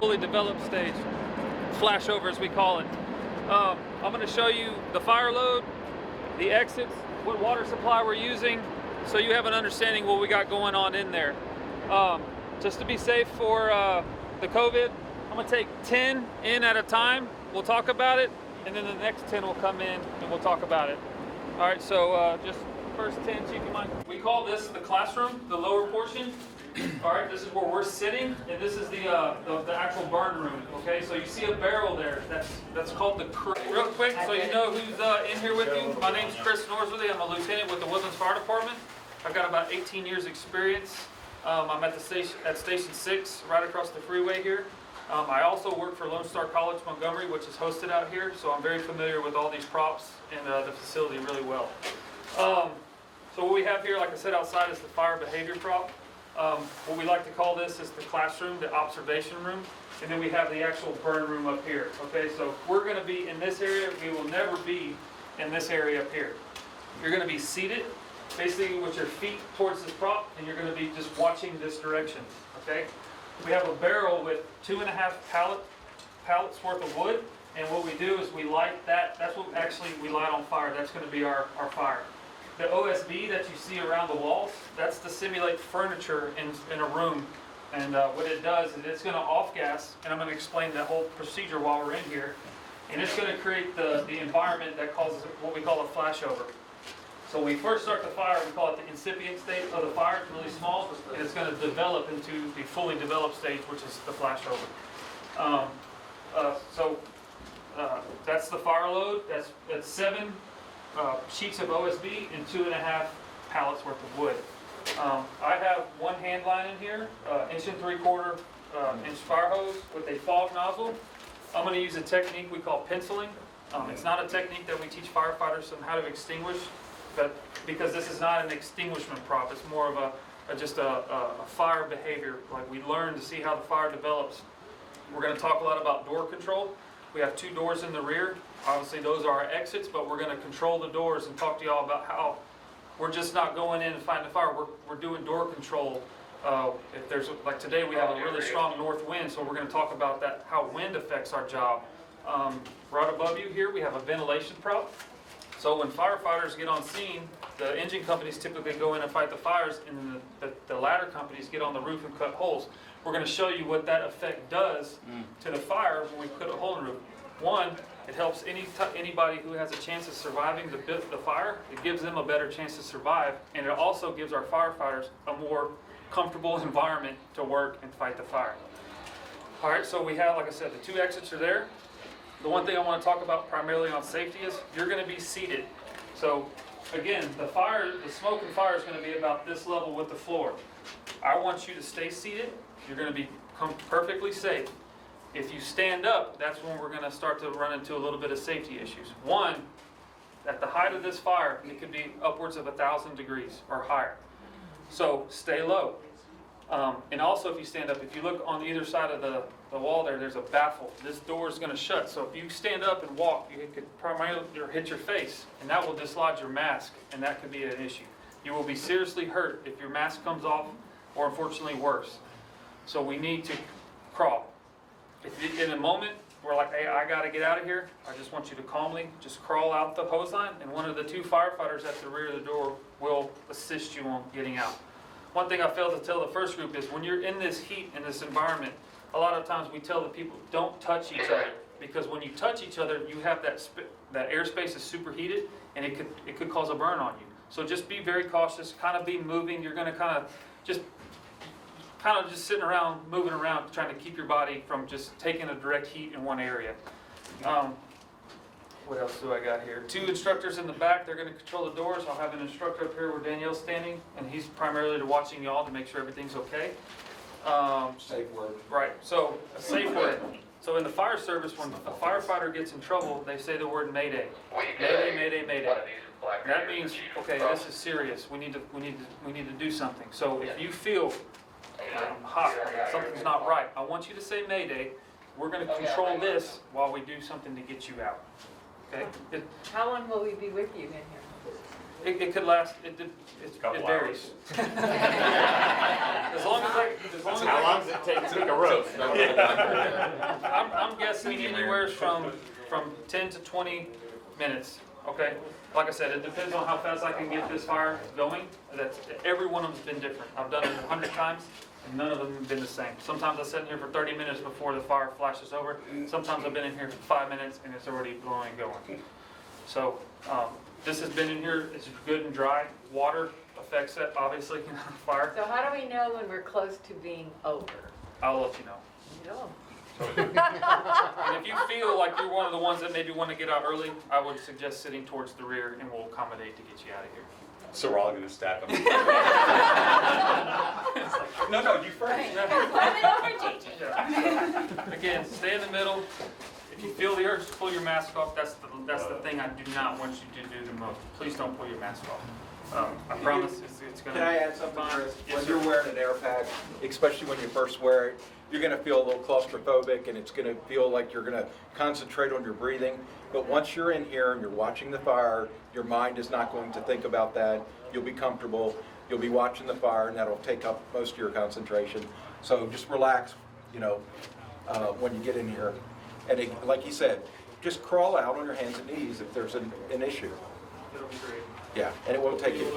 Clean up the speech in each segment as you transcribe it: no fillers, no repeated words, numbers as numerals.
fully developed stage, flashover as we call it. I'm going to show you the fire load, the exits, what water supply we're using, so you have an understanding what we got going on in there. Just to be safe for the COVID, I'm going to take 10 in at a time. We'll talk about it, and then the next 10 will come in and we'll talk about it. All right, so just first 10, Chief, you mind? We call this the classroom, the lower portion. All right, this is where we're sitting, and this is the actual burn room. Okay, so you see a barrel there. That's called the crew. Real quick, so you know who's in here with you. My name's Chris Norsworthy. I'm a lieutenant with the Woodlands Fire Department. I've got about 18 years experience. I'm at the station at Station 6, right across the freeway here. I also work for Lone Star College Montgomery, which is hosted out here, so I'm very familiar with all these props and the facility really well. So what we have here, like I said, outside is the fire behavior prop. What we like to call this is the classroom, the observation room, and then we have the actual burn room up here. Okay, so we're going to be in this area. We will never be in this area up here. You're going to be seated, basically with your feet towards this prop, and you're going to be just watching this direction. Okay, we have a barrel with 2.5 pallets worth of wood, and what we do is we light that. That's what actually we light on fire. That's going to be our fire. The OSB that you see around the walls, that's to simulate furniture in a room. And what it does is it's going to off-gas, and I'm going to explain that whole procedure while we're in here. And it's going to create the environment that causes what we call a flashover. So when we first start the fire, we call it the incipient state of the fire. It's really small, and it's going to develop into the fully developed stage, which is the flashover. That's the fire load. That's 7 sheets of OSB and 2.5 pallets worth of wood. I have one hand line in here, 1 3/4 inch fire hose with a fog nozzle. I'm going to use a technique we call penciling. It's not a technique that we teach firefighters on how to extinguish, but because this is not an extinguishment prop, it's more of just a fire behavior. Like we learn to see how the fire develops. We're going to talk a lot about door control. We have 2 doors in the rear. Obviously those are our exits, but we're going to control the doors and talk to y'all about how we're just not going in and finding the fire. We're doing door control. If there's, like today we have a really strong north wind, so we're going to talk about that, how wind affects our job. Right above you here we have a ventilation prop. So when firefighters get on scene, the engine companies typically go in and fight the fires, and the ladder companies get on the roof and cut holes. We're going to show you what that effect does to the fire when we put a hole in the roof. One, it helps anybody who has a chance of surviving the fire. It gives them a better chance to survive, and it also gives our firefighters a more comfortable environment to work and fight the fire. All right, so we have, like I said, the 2 exits are there. The one thing I want to talk about primarily on safety is you're going to be seated. So again, the smoke and fire is going to be about this level with the floor. I want you to stay seated. You're going to become perfectly safe. If you stand up, that's when we're going to start to run into a little bit of safety issues. One, at the height of this fire, it could be upwards of 1,000 degrees or higher. So stay low. And also if you stand up, if you look on either side of the wall there's a baffle. This door is going to shut. So if you stand up and walk, you could primarily hit your face, and that will dislodge your mask, and that could be an issue. You will be seriously hurt if your mask comes off, or unfortunately worse. So we need to crawl. If in a moment we're like, hey, I got to get out of here, I just want you to calmly just crawl out the hose line, and one of the 2 firefighters at the rear of the door will assist you on getting out. One thing I failed to tell the first group is when you're in this heat, in this environment, a lot of times we tell the people, don't touch each other, because when you touch each other, you have that airspace is superheated, and it could cause a burn on you. So just be very cautious, kind of be moving. You're going to kind of just sitting around, moving around, trying to keep your body from just taking a direct heat in one area. What else do I got here? 2 instructors in the back. They're going to control the doors. I'll have an instructor up here where Danielle's standing, and he's primarily watching y'all to make sure everything's okay. Safe word. Right. So a safe word. So in the fire service, when a firefighter gets in trouble, they say the word Mayday. Mayday, Mayday, Mayday. That means, okay, this is serious. We need to do something. So if you feel hot, something's not right, I want you to say Mayday. We're going to control this while we do something to get you out. Okay? How long will we be with you in here? It could last, it varies. As long as How long does it take to make a roast? I'm guessing anywhere from 10 to 20 minutes, okay? Like I said, it depends on how fast I can get this fire going. Every one of them's been different. I've done it 100 times, and none of them have been the same. Sometimes I sit in here for 30 minutes before the fire flashes over. Sometimes I've been in here for 5 minutes, and it's already blowing and going. So this has been in here, it's good and dry. Water affects it, obviously, fire. So how do we know when we're close to being over? I'll let you know. No. And if you feel like you're one of the ones that maybe want to get out early, I would suggest sitting towards the rear, and we'll accommodate to get you out of here. So we're all going to stack them. No, you first. Again, stay in the middle. If you feel the urge to pull your mask off, that's the thing I do not want you to do the most. Please don't pull your mask off. I promise it's going to. Can I add something, Chris? Yes, When sir. you're wearing an air pack, especially when you first wear it, you're going to feel a little claustrophobic, and it's going to feel like you're going to concentrate on your breathing. But once you're in here and you're watching the fire, your mind is not going to think about that. You'll be comfortable. You'll be watching the fire, and that'll take up most of your concentration. So just relax, when you get in here. And like he said, just crawl out on your hands and knees if there's an issue. It'll be great. Yeah, and it won't take you.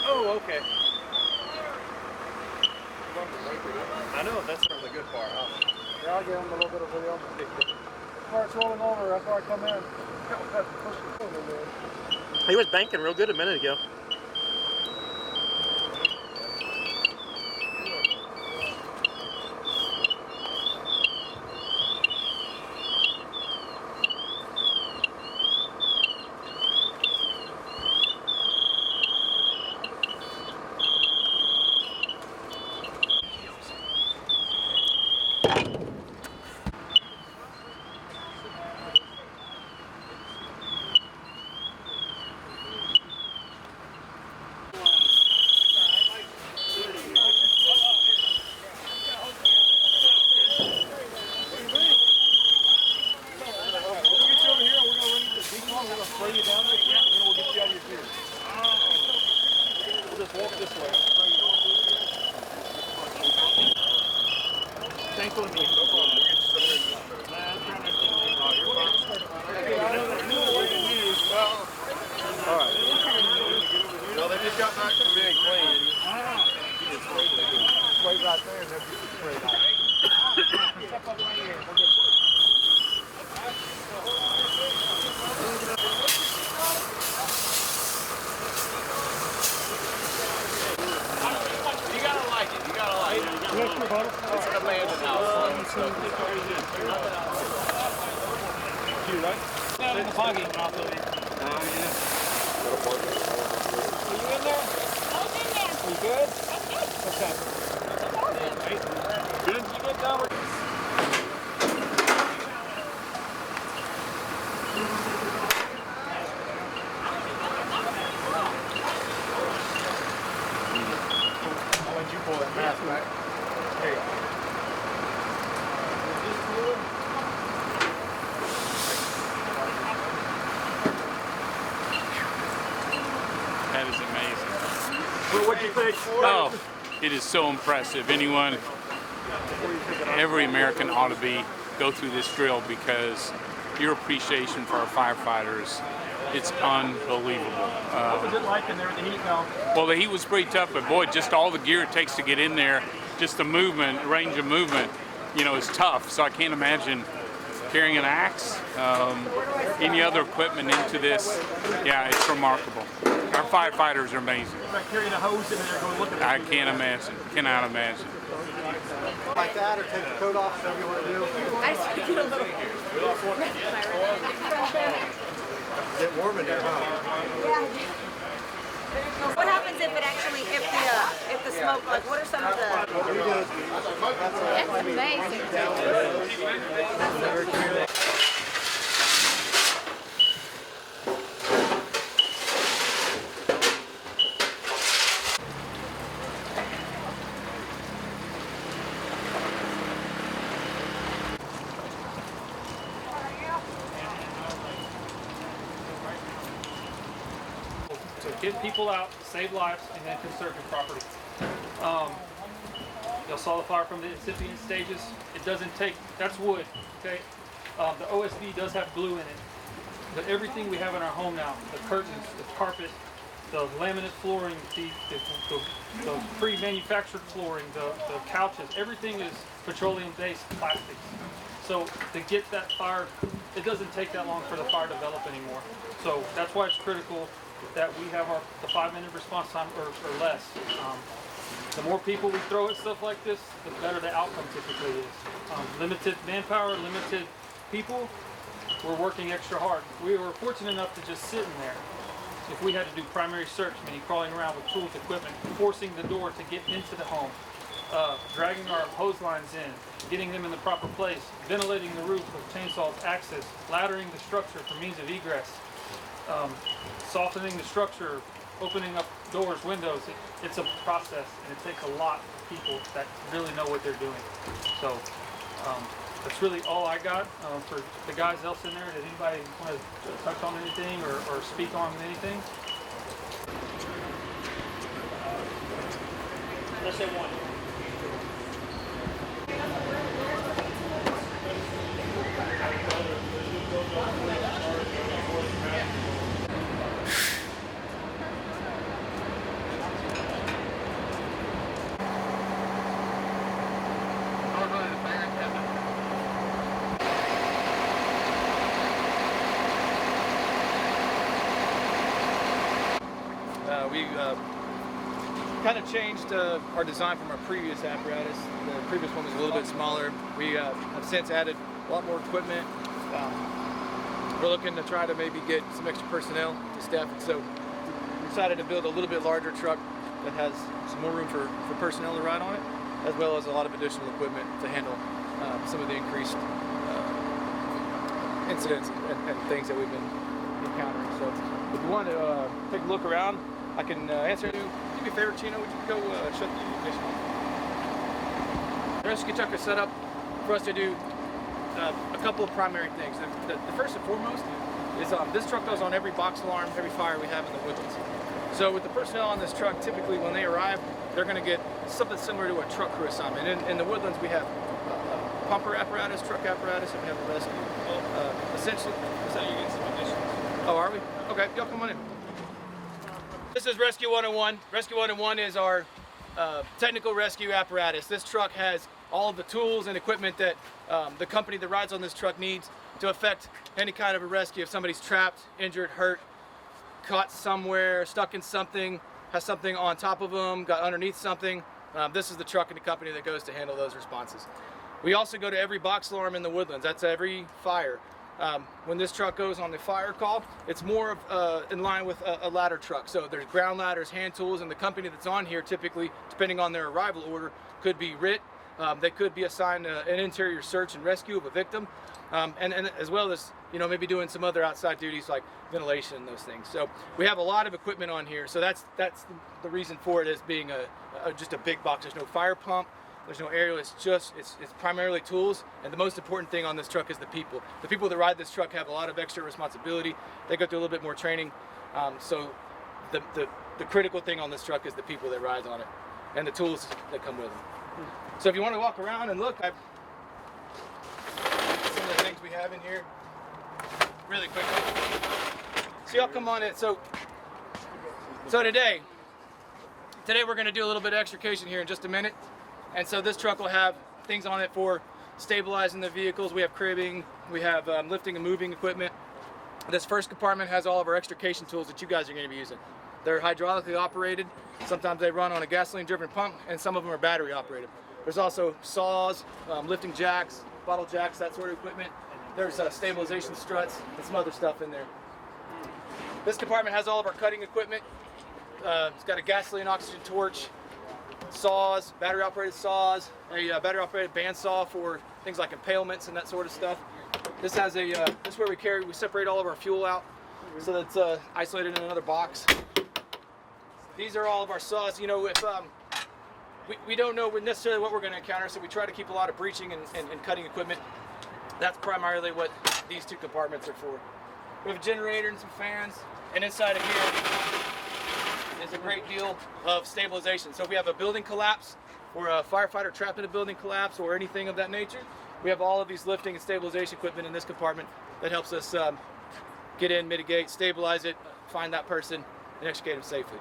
Oh, okay. I know, that's sort of the good part, huh? Yeah, I'll give him a little bit of video. Cart's rolling over, that's why I come in. He was banking real good a minute ago. Walk this way. Thanks for me. All right. No, they just got back from being cleaned. Wait right there and they'll get you sprayed out. Step up right here. We'll get you. You gotta like it. You gotta like it. It's an abandoned house. You right? Not in the parking lot of it. Are you in there? Are you good? Okay. Good? You get down. Why'd you pull that mask back? There you go. That is amazing. What do you think? Oh, it is so impressive. Every American ought to go through this drill because your appreciation for our firefighters, it's unbelievable. What was it like in there with the heat now? Well, the heat was pretty tough, but boy, just all the gear it takes to get in there, just the movement, range of movement, is tough. So I can't imagine carrying an axe, any other equipment into this. Yeah, it's remarkable. Our firefighters are amazing. Like carrying a hose in there going looking at I can't imagine, cannot imagine. Like that or take the coat off, whatever you want to do. I just get a little. Get warm in there, huh? What happens if it actually, if the smoke, like what are some of the... What we did, That's amazing. So get people out, save lives, and then conserve your property. Y'all saw the fire from the incipient stages. It doesn't take, that's wood, okay? The OSB does have glue in it. But everything we have in our home now, the curtains, the carpet, the laminate flooring, the pre-manufactured flooring, the couches, everything is petroleum-based plastics. So to get that fire, it doesn't take that long for the fire to develop anymore. So that's why it's critical that we have the 5-minute response time or less. The more people we throw at stuff like this, the better the outcome typically is. Limited manpower, limited people, we're working extra hard. We were fortunate enough to just sit in there. If we had to do primary search, meaning crawling around with tools, equipment, forcing the door to get into the home, dragging our hose lines in, getting them in the proper place, ventilating the roof with chainsaws, axes, laddering the structure for means of egress, softening the structure, opening up doors, windows. It's a process, and it takes a lot of people that really know what they're doing. So that's really all I got for the guys else in there. Did anybody want to touch on anything or speak on anything? Let's say one. We kind of changed our design from our previous apparatus. The previous one was a little bit smaller. We have since added a lot more equipment. We're looking to try to maybe get some extra personnel to staff it. So we decided to build a little bit larger truck that has some more room for personnel to ride on it, as well as a lot of additional equipment to handle some of the increased incidents and things that we've been encountering. So if you want to take a look around, I can answer you. Do me a favor, Chino, would you go shut the ignition off? The rescue truck is set up for us to do a couple of primary things. The first and foremost is this truck goes on every box alarm, every fire we have in the Woodlands. So with the personnel on this truck, typically when they arrive, they're going to get something similar to a truck crew assignment. In the Woodlands, we have pumper apparatus, truck apparatus, and we have the rescue. Essentially, is that you get some additions? Oh, are we? Okay, y'all come on in. This is Rescue 101. Rescue 101 is our technical rescue apparatus. This truck has all of the tools and equipment that the company that rides on this truck needs to effect any kind of a rescue. If somebody's trapped, injured, hurt, caught somewhere, stuck in something, has something on top of them, got underneath something, this is the truck and the company that goes to handle those responses. We also go to every box alarm in the Woodlands. That's every fire. When this truck goes on the fire call, it's more in line with a ladder truck. So there's ground ladders, hand tools, and the company that's on here typically, depending on their arrival order, could be RIT. They could be assigned an interior search and rescue of a victim, and as well as maybe doing some other outside duties like ventilation and those things. So we have a lot of equipment on here. So that's the reason for it as being just a big box. There's no fire pump. There's no aerial. It's primarily tools, and the most important thing on this truck is the people. The people that ride this truck have a lot of extra responsibility. They go through a little bit more training. So the critical thing on this truck is the people that ride on it, and the tools that come with them. So if you want to walk around and look, some of the things we have in here, really quickly. So y'all come on in. So today we're going to do a little bit of extrication here in just a minute. And so this truck will have things on it for stabilizing the vehicles. We have cribbing, we have lifting and moving equipment. This first compartment has all of our extrication tools that you guys are going to be using. They're hydraulically operated. Sometimes they run on a gasoline-driven pump, and some of them are battery operated. There's also saws, lifting jacks, bottle jacks, that sort of equipment. There's stabilization struts and some other stuff in there. This compartment has all of our cutting equipment. It's got a gasoline oxygen torch, saws, battery operated saws, a battery operated bandsaw for things like impalements and that sort of stuff. This has this is where we separate all of our fuel out so that it's isolated in another box. These are all of our saws. If we don't know necessarily what we're going to encounter, so we try to keep a lot of breaching and cutting equipment. That's primarily what these two compartments are for. We have a generator and some fans, and inside of here is a great deal of stabilization. So if we have a building collapse or a firefighter trapped in a building collapse or anything of that nature, we have all of these lifting and stabilization equipment in this compartment that helps us get in, mitigate, stabilize it, find that person, and extricate them safely.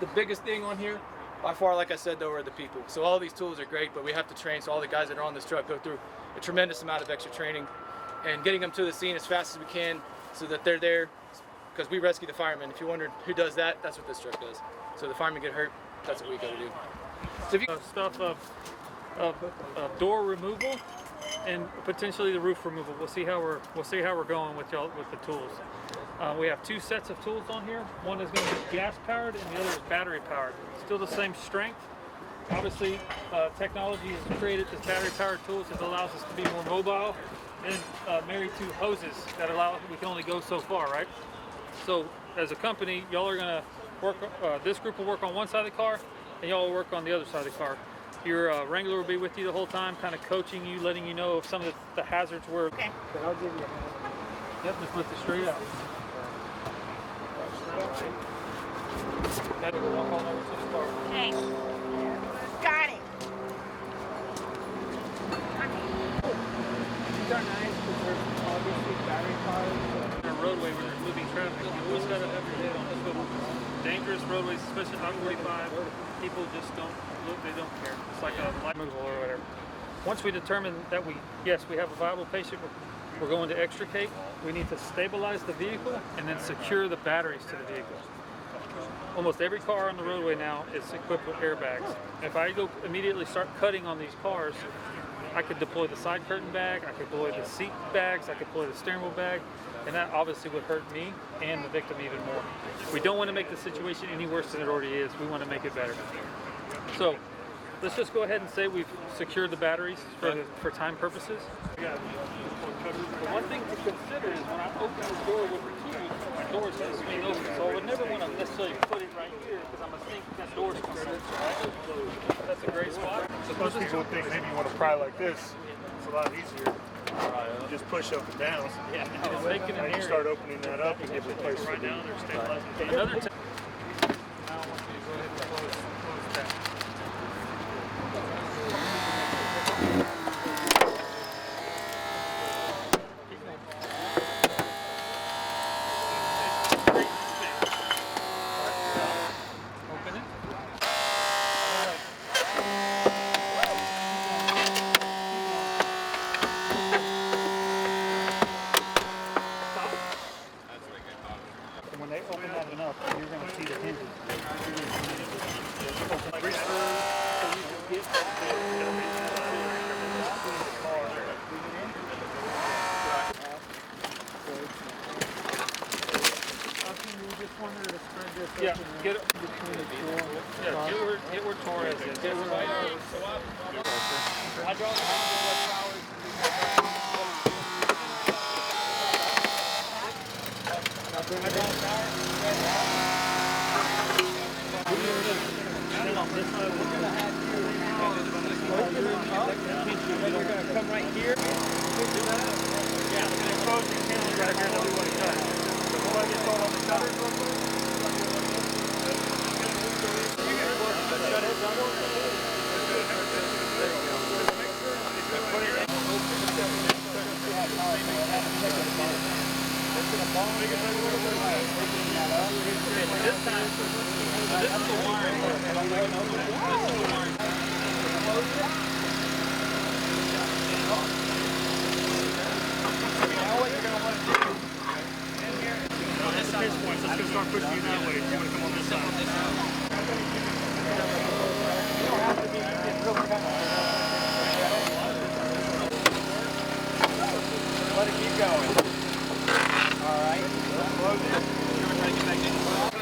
The biggest thing on here, by far, like I said, though, are the people. So all these tools are great, but we have to train. So all the guys that are on this truck go through a tremendous amount of extra training and getting them to the scene as fast as we can so that they're there, because we rescue the firemen. If you wondered who does that, that's what this truck does. So the firemen get hurt, that's what we got to do. So if you Stuff of door removal and potentially the roof removal. We'll see how we're going with the tools. We have two sets of tools on here. One is going to be gas powered and the other is battery powered. Still the same strength. Obviously, technology has created this battery powered tools that allows us to be more mobile and married to hoses that we can only go so far, right? So as a company, y'all are going to work, this group will work on one side of the car and y'all will work on the other side of the car. Your wrangler will be with you the whole time, kind of coaching you, letting you know if some of the hazards were. Okay. But I'll give you a hand. Yep, just lift it straight out. Now walk on over to the car. Okay. Got it. These are nice because they're obviously battery powered. In a roadway where there's moving traffic, you always got to have your head on the swivel. Dangerous roadways, especially on 45, people just don't look, they don't care. It's like a light removal or whatever. Once we determine that we have a viable patient, we're going to extricate, we need to stabilize the vehicle and then secure the batteries to the vehicle. Almost every car on the roadway now is equipped with airbags. If I go immediately start cutting on these cars, I could deploy the side curtain bag, I could deploy the seat bags, I could deploy the steering wheel bag, and that obviously would hurt me and the victim even more. We don't want to make the situation any worse than it already is. We want to make it better. So let's just go ahead and say we've secured the batteries for time purposes. The one thing to consider is when I open the door with the key, my door is going to swing open. So I would never want to necessarily put it right here because I'm going to think that door's coming open, right? That's a great spot. Most people would think maybe you want to pry like this. It's a lot easier. You just push up and down. Yeah, just make it in and you here. start opening that up and get the place right down there, stabilizing. Another Yeah, get where Torres is. We're gonna come right here. Yeah, the exposure handle right here that we want to cut. So we'll let you throw it on the cutter real quick. This time, this is the wiring. This is the wiring. Pinch points. Let's go start pushing you that way. You want to come on this side? Let it keep going. All right. Close it.